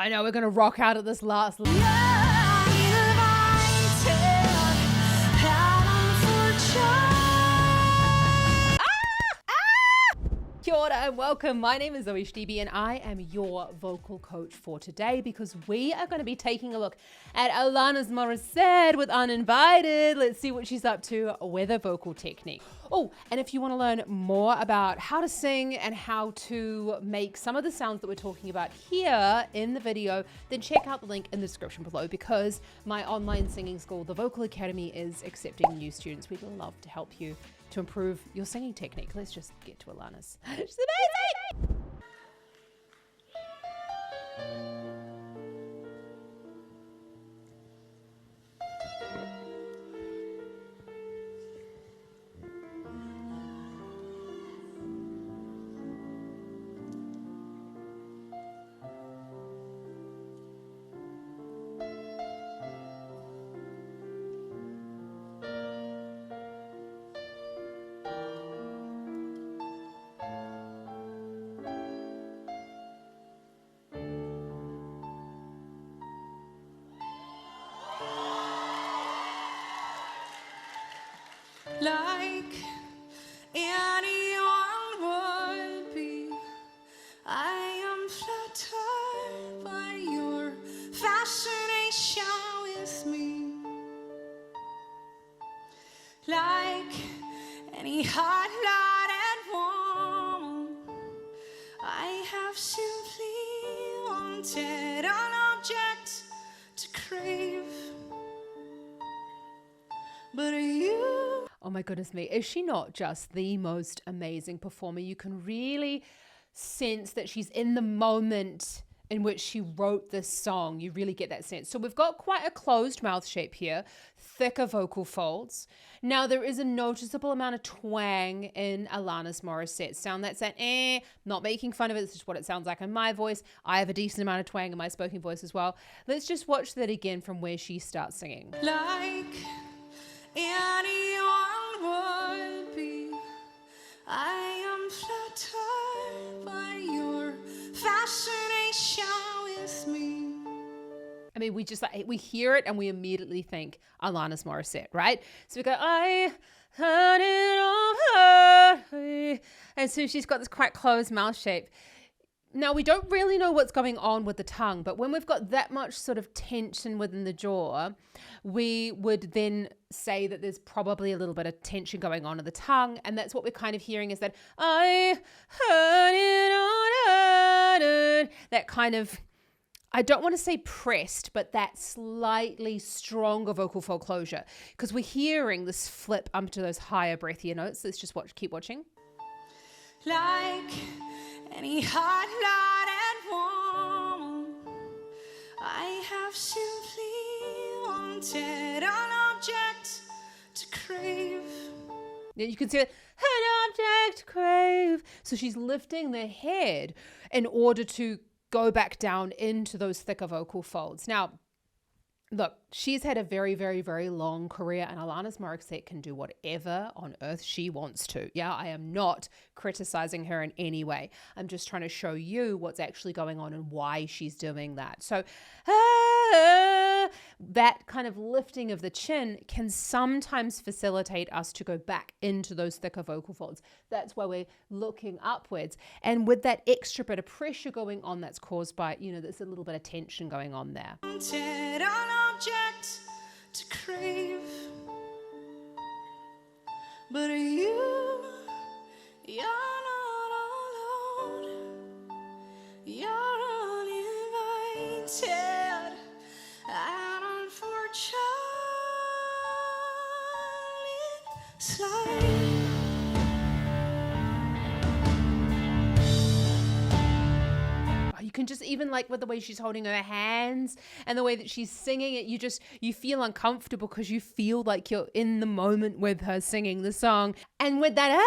I know we're going to rock out at this last line. Kia ora and welcome. My name is ZoeStibi and I am your vocal coach for today because we are going to be taking a look at Alanis Morissette with Uninvited. Let's see what she's up to with a vocal technique. Oh, and if you want to learn more about how to sing and how to make some of the sounds that we're talking about here in the video, then check out the link in the description below because my online singing school, the Vocal Academy, is accepting new students. We'd love to help you to improve your singing technique. Let's just get to Alanis. She's amazing! Like anyone would be, I am flattered by your fascination with me. Like any hot-blooded woman, I have simply wanted an object to crave. But you... Oh my goodness me, is she not just the most amazing performer? You can really sense that she's in the moment in which she wrote this song. You really get that sense. So we've got quite a closed mouth shape here, thicker vocal folds. Now there is a noticeable amount of twang in Alanis Morissette sound. That's that not making fun of it. This is what it sounds like in my voice. I have a decent amount of twang in my spoken voice as well. Let's just watch that again from where she starts singing. Like anyone would be, I am flattered by your fascination with me. I mean, we hear it and we immediately think Alanis Morissette, right? So we go, I heard it all her. And so she's got this quite closed mouth shape. Now, we don't really know what's going on with the tongue, but when we've got that much sort of tension within the jaw, we would then say that there's probably a little bit of tension going on in the tongue. And that's what we're kind of hearing is that I heard it on. That kind of, I don't want to say pressed, but that slightly stronger vocal fold closure because we're hearing this flip up to those higher breathier notes. Let's just keep watching. Like any hot-blooded woman, I have simply wanted an object to crave. Now you can see it, an object to crave. So she's lifting the head in order to go back down into those thicker vocal folds. Now, look, she's had a very, very, very long career and Alanis Morissette can do whatever on earth she wants to. Yeah, I am not criticizing her in any way. I'm just trying to show you what's actually going on and why she's doing that. So that kind of lifting of the chin can sometimes facilitate us to go back into those thicker vocal folds. That's why we're looking upwards. And with that extra bit of pressure going on, that's caused by, there's a little bit of tension going on there. Wanted an object to crave, but you're not alone. You're uninvited and unfortunate slide. You can just, even like with the way she's holding her hands and the way that she's singing it, you feel uncomfortable because you feel like you're in the moment with her singing the song. And with that,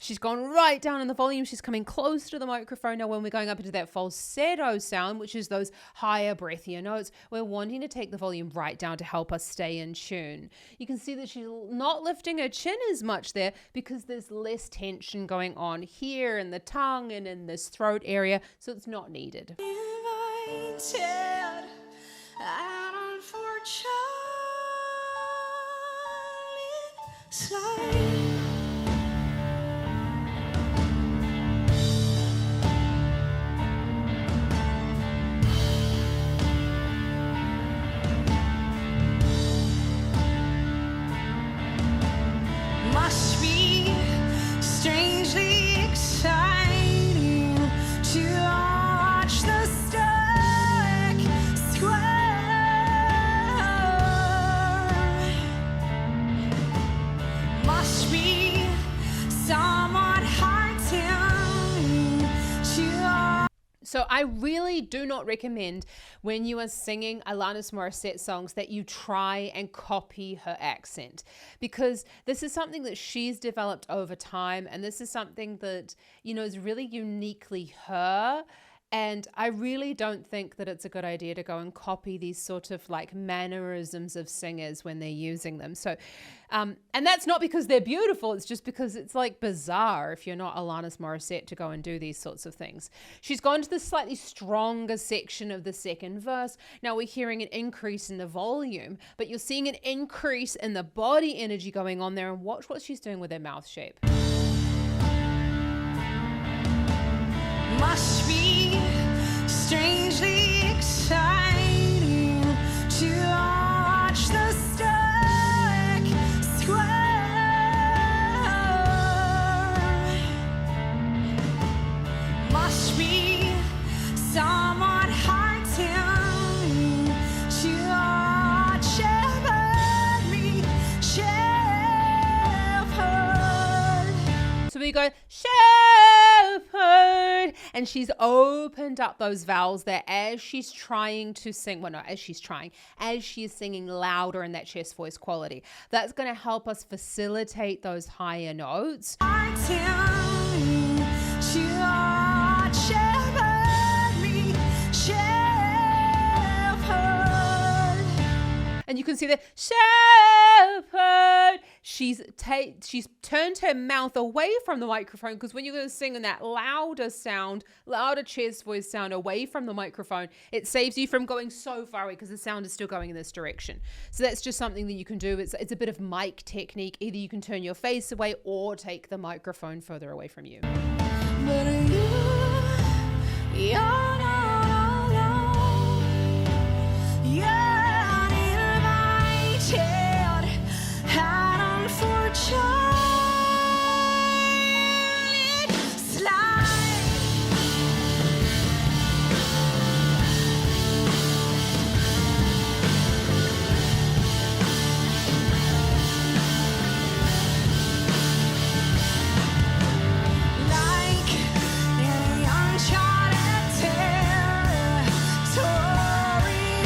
She's gone right down in the volume. She's coming close to the microphone. Now, when we're going up into that falsetto sound, which is those higher, breathier notes, we're wanting to take the volume right down to help us stay in tune. You can see that she's not lifting her chin as much there because there's less tension going on here in the tongue and in this throat area, so it's not needed. Invited and unfortunate slide. Must be strangely exciting to watch the stack square. Must be somewhat heartening to. So I really do not recommend when you are singing Alanis Morissette songs that you try and copy her accent, because this is something that she's developed over time, and this is something that, you know, is really uniquely her. And I really don't think that it's a good idea to go and copy these sort of like mannerisms of singers when they're using them. So, and that's not because they're beautiful. It's just because it's like bizarre if you're not Alanis Morissette to go and do these sorts of things. She's gone to the slightly stronger section of the second verse. Now we're hearing an increase in the volume, but you're seeing an increase in the body energy going on there. And watch what she's doing with her mouth shape. Must be strangely exciting to watch the stack square. Must be somewhat heartening to watch shepherd me, shepherd. So we go, shepherd, and she's opened up those vowels there as she's trying to sing. Well, no, as she's singing louder in that chest voice quality. That's going to help us facilitate those higher notes. Heartening to watch shepherd me, shepherd. And you can see that shepherd. She's turned her mouth away from the microphone, because when you're going to sing in that louder sound, louder chest voice sound away from the microphone, it saves you from going so far away because the sound is still going in this direction. So that's just something that you can do. It's a bit of mic technique. Either you can turn your face away or take the microphone further away from you. But you're not alone. You're uninvited and unfortunate slide. Like an uncharted territory,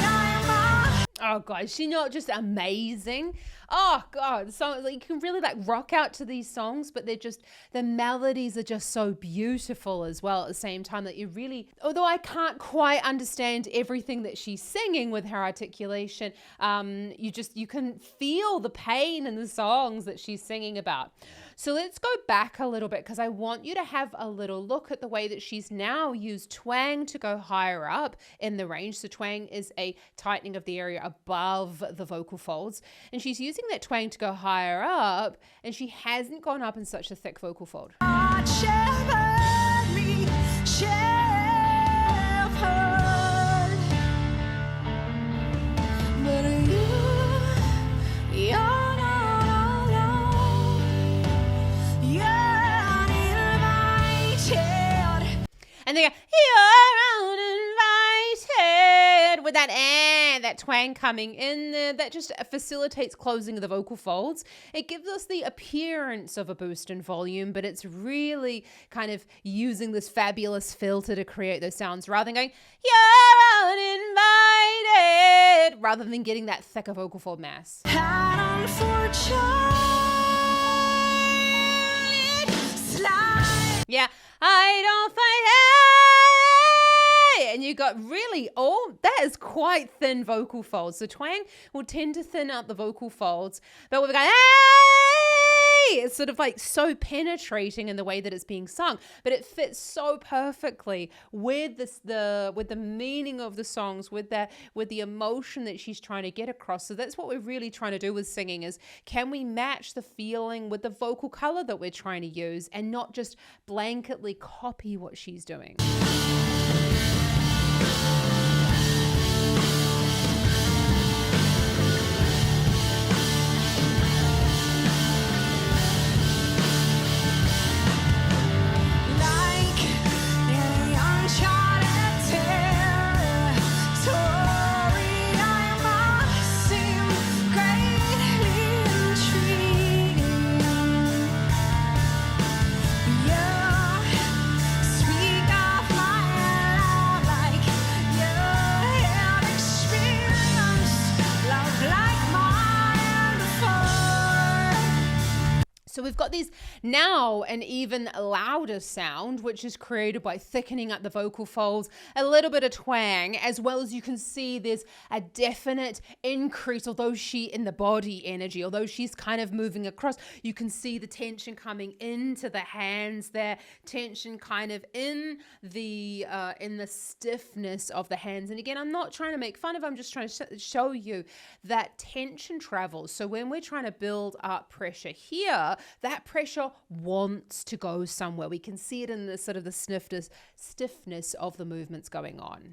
I'm on. Oh God, is she not just amazing? Oh God, so like, you can really like rock out to these songs, but the melodies are just so beautiful as well at the same time that you really, although I can't quite understand everything that she's singing with her articulation, you can feel the pain in the songs that she's singing about. So let's go back a little bit, because I want you to have a little look at the way that she's now used twang to go higher up in the range. So twang is a tightening of the area above the vocal folds, and she's using that twang to go higher up, and she hasn't gone up in such a thick vocal fold. Shepherd me, shepherd. But you're not alone. You're uninvited. And they go, you're uninvited, with that that twang coming in there. That just facilitates closing of the vocal folds. It gives us the appearance of a boost in volume, but it's really kind of using this fabulous filter to create those sounds, rather than going, you're uninvited, rather than getting that thicker vocal fold mass. Had unfortunate slide. Yeah, I don't fight. Hey! And you got really, that is quite thin vocal folds. So twang will tend to thin out the vocal folds, but we've got, hey! It's sort of like so penetrating in the way that it's being sung, but it fits so perfectly with with the meaning of the songs, with the emotion that she's trying to get across. So that's what we're really trying to do with singing, is can we match the feeling with the vocal color that we're trying to use and not just blanketly copy what she's doing. So we've got these now an even louder sound, which is created by thickening up the vocal folds, a little bit of twang, as well as you can see there's a definite increase, although in the body energy, although she's kind of moving across, you can see the tension coming into the hands there, tension kind of in the stiffness of the hands. And again, I'm not trying to make fun of, I'm just trying to show you that tension travels. So when we're trying to build up pressure here, that pressure wants to go somewhere. We can see it in the sort of the stiffness of the movements going on.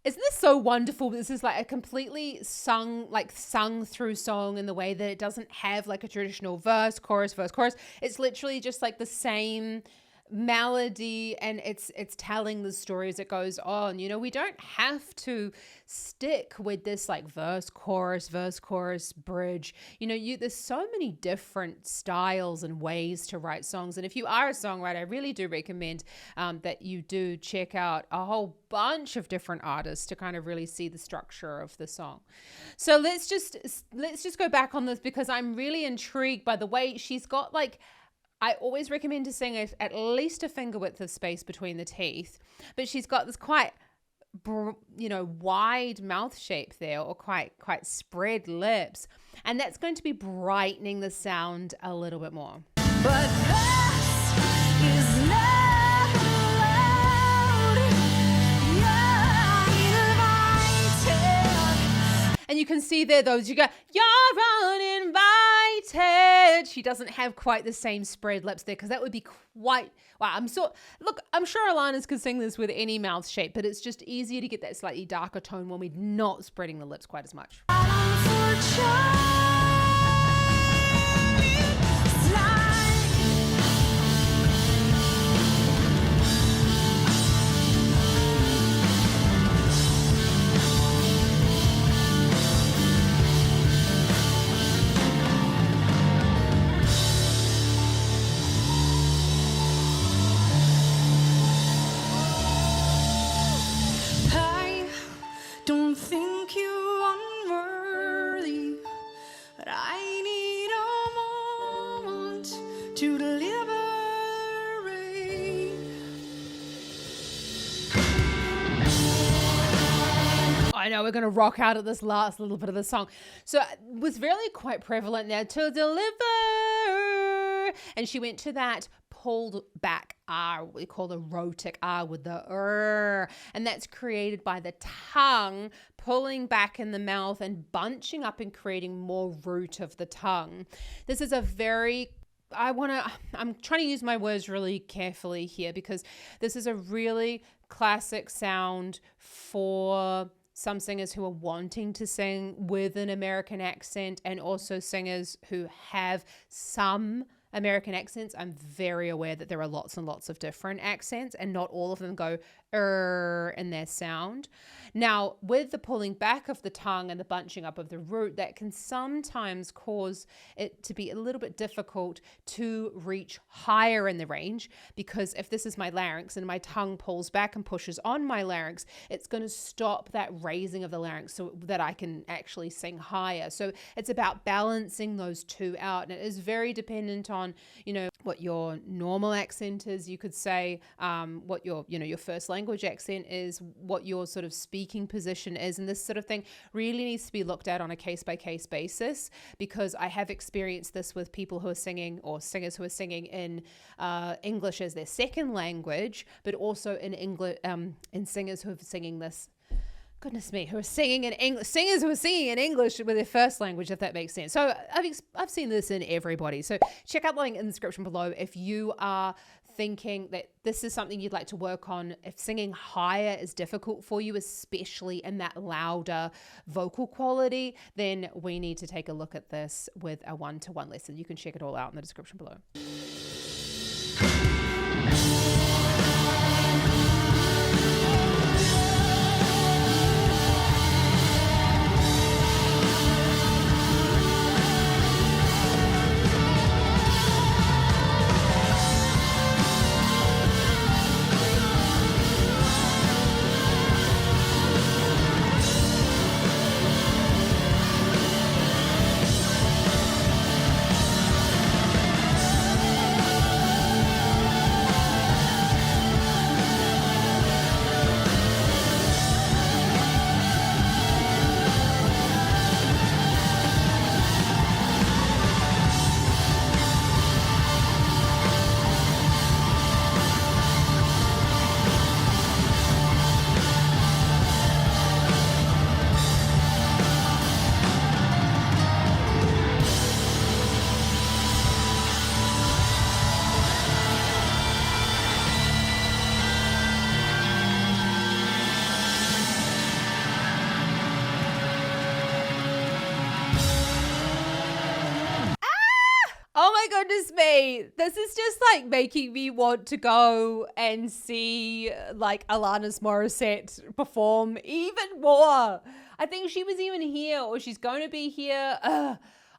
Isn't this so wonderful? This is like a completely sung through song in the way that it doesn't have like a traditional verse, chorus, verse, chorus. It's literally just like the same melody, and it's telling the story as it goes on. You know, we don't have to stick with this like verse, chorus, bridge. You know, there's so many different styles and ways to write songs. And if you are a songwriter, I really do recommend that you do check out a whole bunch of different artists to kind of really see the structure of the song. So let's just go back on this, because I'm really intrigued by the way she's got like, I always recommend to sing at least a finger width of space between the teeth, but she's got this quite, wide mouth shape there, or quite spread lips, and that's going to be brightening the sound a little bit more. But this is not allowed. You're invited. And you can see there those, you go, you're uninvited. She doesn't have quite the same spread lips there, because that would be quite, wow. I'm sure Alanis could sing this with any mouth shape, but it's just easier to get that slightly darker tone when we're not spreading the lips quite as much. I know we're going to rock out at this last little bit of the song. So it was really quite prevalent there, to deliver. And she went to that pulled back R, what we call the rotic R with the R. And that's created by the tongue pulling back in the mouth and bunching up and creating more root of the tongue. This is a very, I'm trying to use my words really carefully here, because this is a really classic sound for some singers who are wanting to sing with an American accent, and also singers who have some American accents, I'm very aware that there are lots and lots of different accents, and not all of them go in their sound. Now, with the pulling back of the tongue and the bunching up of the root, that can sometimes cause it to be a little bit difficult to reach higher in the range, because if this is my larynx and my tongue pulls back and pushes on my larynx, it's going to stop that raising of the larynx so that I can actually sing higher. So it's about balancing those two out, and it is very dependent on, you know, what your normal accent is, you could say, what your, you know, your first language accent is, what your sort of speaking position is, and this sort of thing really needs to be looked at on a case-by-case basis, because I have experienced this with people who are singing, or singers who are singing in English as their second language, but also in English, in singers who are singing this, goodness me, who are singing in English, singers who are singing in English with their first language, if that makes sense. So I've seen this in everybody. So check out the link in the description below if you are thinking that this is something you'd like to work on. If singing higher is difficult for you, especially in that louder vocal quality, then we need to take a look at this with a one-to-one lesson. You can check it all out in the description below. Oh my goodness me. This is just like making me want to go and see like Alanis Morissette perform even more. I think she was even here, or she's going to be here.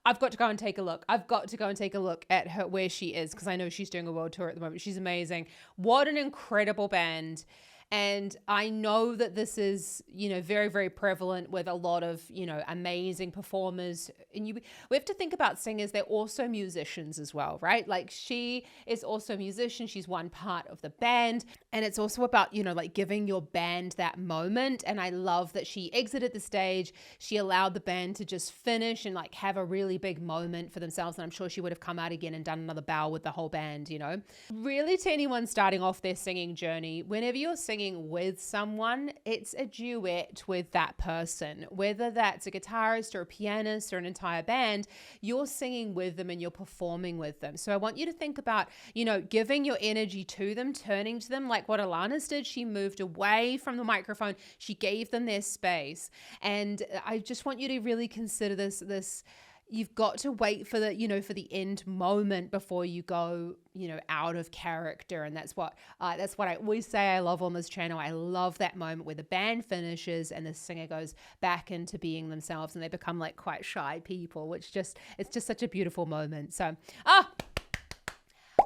I've got to go and take a look. I've got to go and take a look at her, where she is, because I know she's doing a world tour at the moment. She's amazing. What an incredible band. And I know that this is, you know, very, very prevalent with a lot of, you know, amazing performers. And we have to think about singers. They're also musicians as well, right? Like, she is also a musician. She's one part of the band. And it's also about, you know, like giving your band that moment. And I love that she exited the stage. She allowed the band to just finish and like have a really big moment for themselves. And I'm sure she would have come out again and done another bow with the whole band, you know. Really, to anyone starting off their singing journey, whenever you're singing with someone, it's a duet with that person. Whether that's a guitarist or a pianist or an entire band, you're singing with them and you're performing with them. So I want you to think about, you know, giving your energy to them, turning to them like what Alanis did. She moved away from the microphone. She gave them their space. And I just want you to really consider this you've got to wait for the, you know, for the end moment before you go, you know, out of character. And that's what I always say I love on this channel. I love that moment where the band finishes and the singer goes back into being themselves and they become like quite shy people, which it's just such a beautiful moment. So,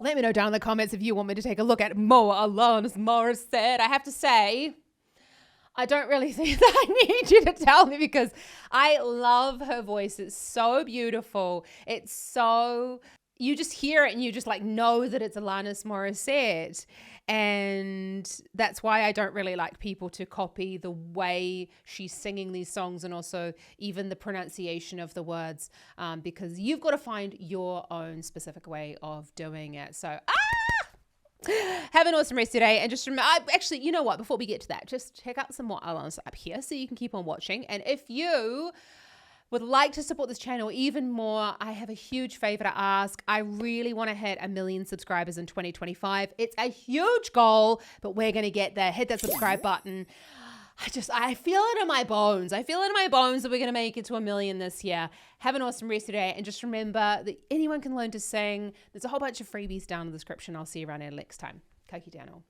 let me know down in the comments if you want me to take a look at more Alanis Morissette. I have to say, I don't really think that I need you to tell me, because I love her voice. It's so beautiful. It's so, you just hear it and you just like know that it's Alanis Morissette. And that's why I don't really like people to copy the way she's singing these songs, and also even the pronunciation of the words, because you've got to find your own specific way of doing it. So, have an awesome rest of your day. And just remember, actually, you know what? Before we get to that, just check out some more Alanis up here so you can keep on watching. And if you would like to support this channel even more, I have a huge favor to ask. I really want to hit 1 million subscribers in 2025. It's a huge goal, but we're going to get there. Hit that subscribe button. I feel it in my bones. I feel it in my bones that we're going to make it to 1 million this year. Have an awesome rest of the day. And just remember that anyone can learn to sing. There's a whole bunch of freebies down in the description. I'll see you around here next time. Ka kite anō.